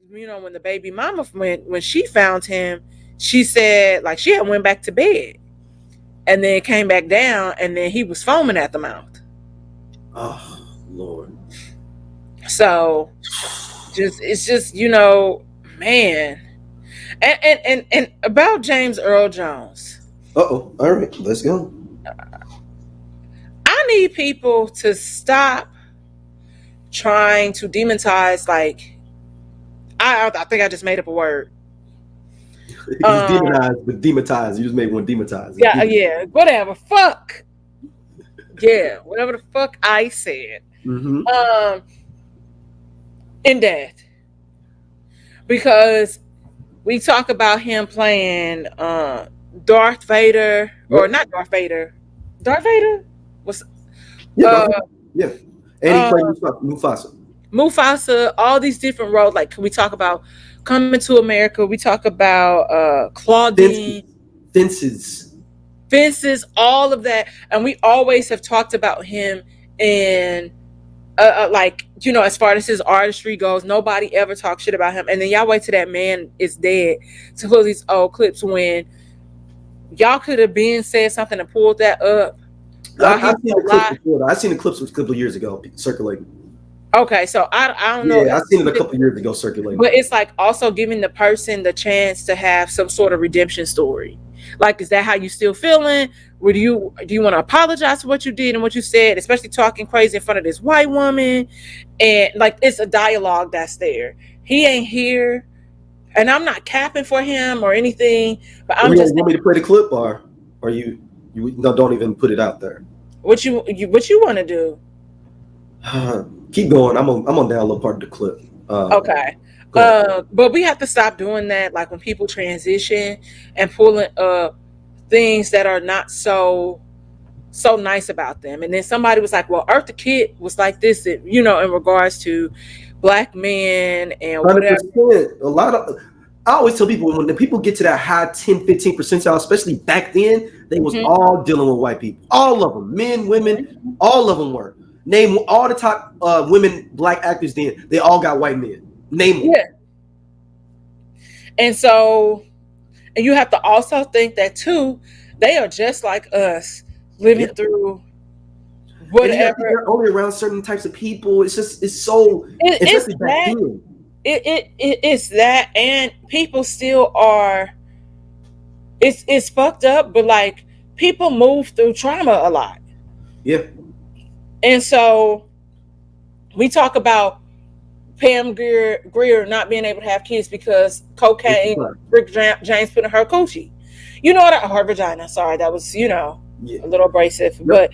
when the baby mama, when she found him, she said like she had went back to bed and then came back down and then he was foaming at the mouth. Oh Lord. So it's just, man. And about James Earl Jones. All right, let's go. I need people to stop trying to demonize, like, I think I just made up a word. It's demonized, but demonetized. You just made one demonetized. Yeah, whatever. Fuck. Yeah, whatever the fuck I said. Mm-hmm. In that. Because we talk about him playing Darth Vader, or not Darth Vader. Darth Vader? What's yeah. And he played Mufasa. Mufasa, all these different roles. Like, we talk about Coming to America. We talk about Claudine. Fences, all of that. And we always have talked about him in, as far as his artistry goes, nobody ever talks shit about him. And then y'all wait till that man is dead to pull these old clips when y'all could have been said something and pulled that up. I've seen the clips before. I've seen the clips a couple of years ago circulating. Okay, so I don't know. Yeah, I've seen it a couple of years ago circulating. But it's like also giving the person the chance to have some sort of redemption story. Like, is that how you still feeling? Do you want to apologize for what you did and what you said, especially talking crazy in front of this white woman? And like, it's a dialogue that's there. He ain't here, and I'm not capping for him or anything. But I'm just. You want me to play the clip, or you don't even put it out there? What you want to do? Keep going. I'm on download part of the clip. Okay. But we have to stop doing that. Like, when people transition and pulling up things that are not so nice about them. And then somebody was like, well, Eartha Kitt was like this, in regards to black men and whatever. 100%. I always tell people, when the people get to that high 10, 15 percentile, especially back then, they was all dealing with white people. All of them, men, women, all of them were. Name all the top women, black actors then. They all got white men. Name them. Yeah. And so, and you have to also think that too, they are just like us, living through whatever. They're only around certain types of people. It's so. It's that. It's that, and people still are. It's fucked up, but like, people move through trauma a lot. Yeah. And so we talk about Pam Grier not being able to have kids because cocaine, Rick James put in her coochie. Her vagina. Sorry, that was, a little abrasive. Yep. But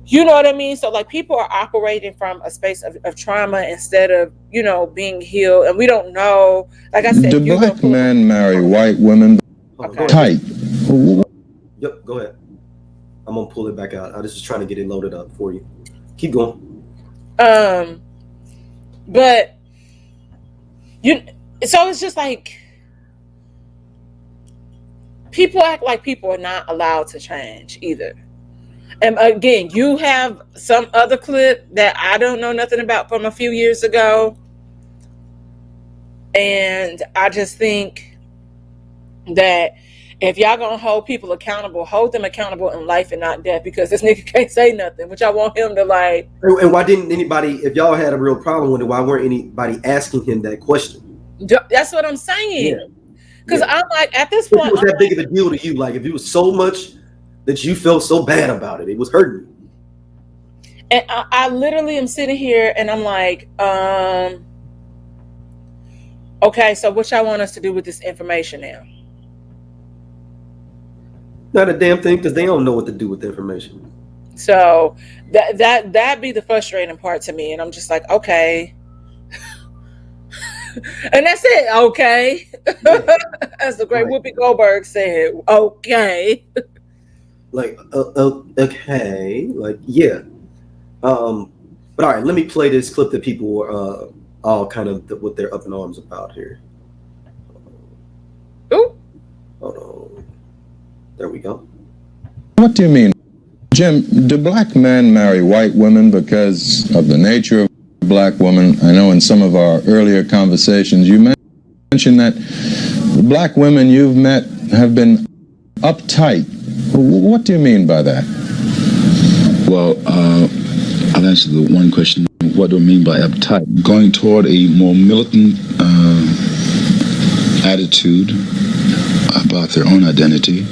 you know what I mean? So like, people are operating from a space of trauma instead of, being healed. And we don't know. Like I said, do black men marry white women? Okay. Tight. Yep, go ahead. I'm going to pull it back out. I was just trying to get it loaded up for you. Keep going. But so it's just like, people act like people are not allowed to change either. And again, you have some other clip that I don't know nothing about from a few years ago. And I just think that if y'all gonna hold people accountable, hold them accountable in life and not death, because this nigga can't say nothing, which I want him to like. And why didn't anybody, if y'all had a real problem with it, why weren't anybody asking him that question? That's what I'm saying. Because I'm like, at this point, it was that big of a deal to you. Like, if it was so much that you felt so bad about it, it was hurting you. And I literally am sitting here and I'm like, okay, so what y'all want us to do with this information now? Not a damn thing, because they don't know what to do with the information. So that be the frustrating part to me, and I'm just like, okay. And that's it, okay. As the great Whoopi Goldberg said, okay. Like, okay, like, yeah. But all right, let me play this clip that people were all kind of what they're up in arms about here. Ooh. Hold on. There we go. What do you mean? Jim, do black men marry white women because of the nature of black women? I know in some of our earlier conversations you mentioned mentioned that the black women you've met have been uptight. What do you mean by that? Well, I'll answer the one question. What do I mean by uptight? Going toward a more militant attitude about their own identity.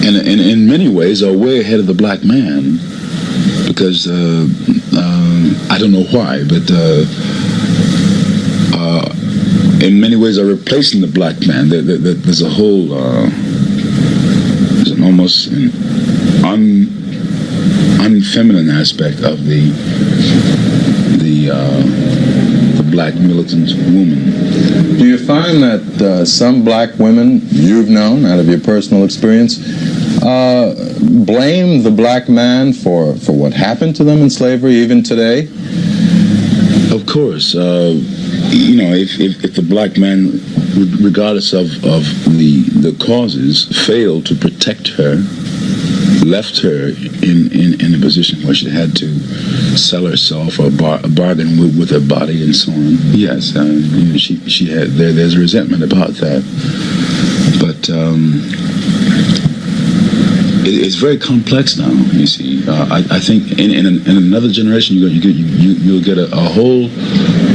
And in many ways are way ahead of the black man, because I don't know why, but in many ways are replacing the black man. There's a whole, there's an almost unfeminine aspect of the black militant woman. Do you find that some black women you've known, out of your personal experience, blame the black man for what happened to them in slavery even today? Of course. If the black man, regardless of the causes, failed to protect her, left her in a position where she had to sell herself or bargain with her body and so on. Yes, she had there's resentment about that, but it's very complex now. You see, I think in another generation you'll get a whole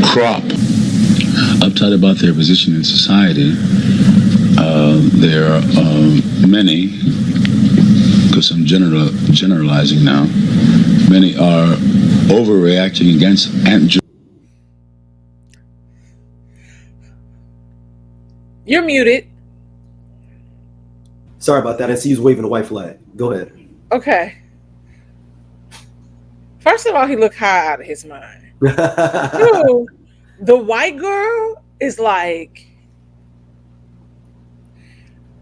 crop uptight about their position in society. There are many, because I'm generalizing now, many are overreacting against Aunt You're muted. Sorry about that. I see you waving a white flag. Go ahead. Okay. First of all, he looked high out of his mind. Two, the white girl is like,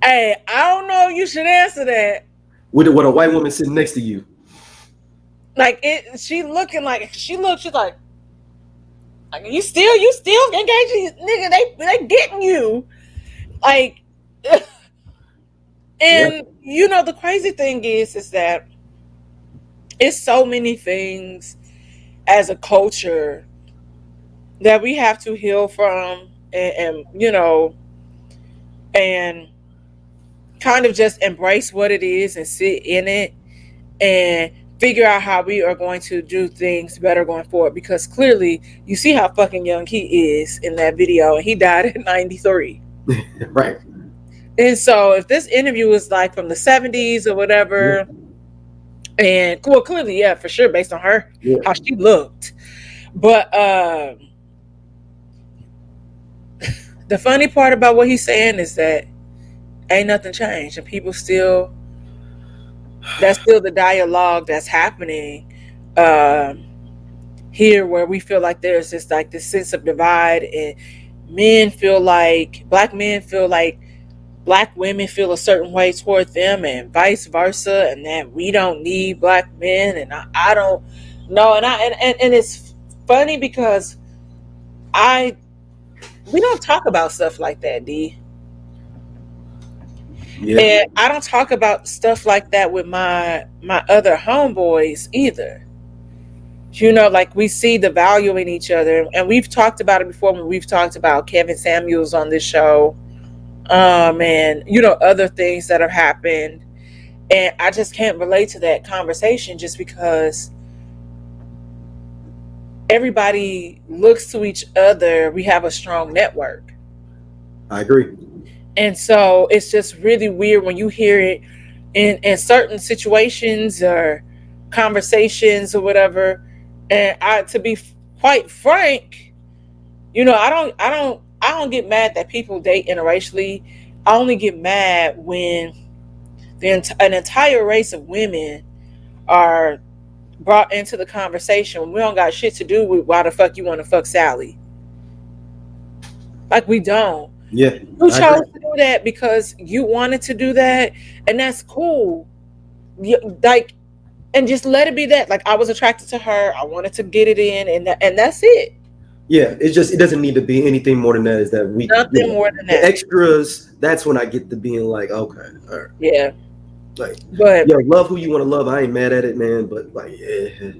hey, I don't know if you should answer that. With a white woman sitting next to you. Like she's like you still engaging, nigga, they getting you. Like and yeah. The crazy thing is that it's so many things as a culture that we have to heal from and kind of just embrace what it is and sit in it and figure out how we are going to do things better going forward, because clearly you see how fucking young he is in that video, and he died at 93. Right. And so if this interview was like from the 70s or whatever, and clearly, yeah, for sure, based on her, how she looked. But the funny part about what he's saying is that ain't nothing changed, and people still, that's still the dialogue that's happening here, where we feel like there's this sense of divide, and black men feel like black women feel a certain way toward them, and vice versa, and that we don't need black men, and I don't know, and it's funny because we don't talk about stuff like that, D. Yeah. And I don't talk about stuff like that with my other homeboys either. Like, we see the value in each other, and we've talked about it before when we've talked about Kevin Samuels on this show, and other things that have happened, and I just can't relate to that conversation just because everybody looks to each other. We have a strong network. I agree. And so it's just really weird when you hear it in certain situations or conversations or whatever. And to be quite frank, I don't get mad that people date interracially. I only get mad when an entire race of women are brought into the conversation. We don't got shit to do with why the fuck you want to fuck Sally. Like, we don't. Yeah. You chose to do that because you wanted to do that, and that's cool. And just let it be that. Like, I was attracted to her. I wanted to get it in, and that's it. Yeah, it doesn't need to be anything more than that. Is that we nothing more than that. The extras, that's when I get to being like, okay, all right. Yeah. Like, but love who you want to love. I ain't mad at it, man. But like, yeah.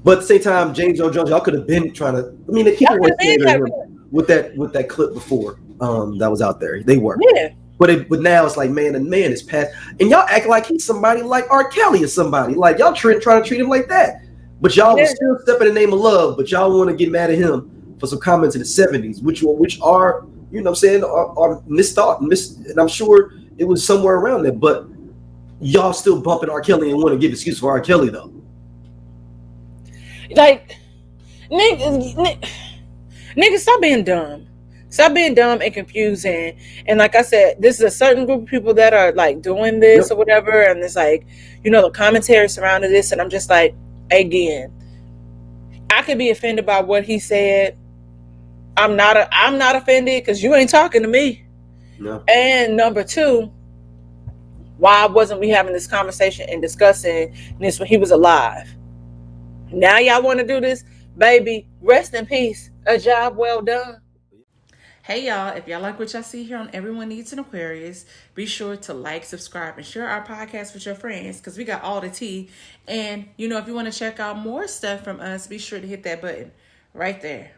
But at the same time, James Earl Jones, y'all could have been trying to. I mean, the people were saying him. with that clip before that was out there. They were. Yeah. But now it's like, man, the man is past, and y'all act like he's somebody like R. Kelly or somebody. Like y'all trying to treat him like that. But y'all will still step in the name of love, but y'all want to get mad at him for some comments in the 70s, which are, you know what I'm saying, are misthought and I'm sure it was somewhere around there, but y'all still bumping R. Kelly and want to give excuses for R. Kelly though. Like, niggas, stop being dumb. Stop being dumb and confusing. And like I said, this is a certain group of people that are like doing this or whatever. And it's like, you know, the commentary surrounding this. And I'm just like, again, I could be offended by what he said. I'm not offended because you ain't talking to me. No. And number two, why wasn't we having this conversation and discussing this when he was alive? Now y'all want to do this? Baby, rest in peace. A job well done. Hey y'all, if y'all like what y'all see here on Everyone Needs an Aquarius, be sure to like, subscribe, and share our podcast with your friends because we got all the tea. And, you know, if you want to check out more stuff from us, be sure to hit that button right there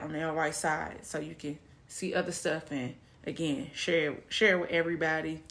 on the right side so you can see other stuff and, again, share it with everybody.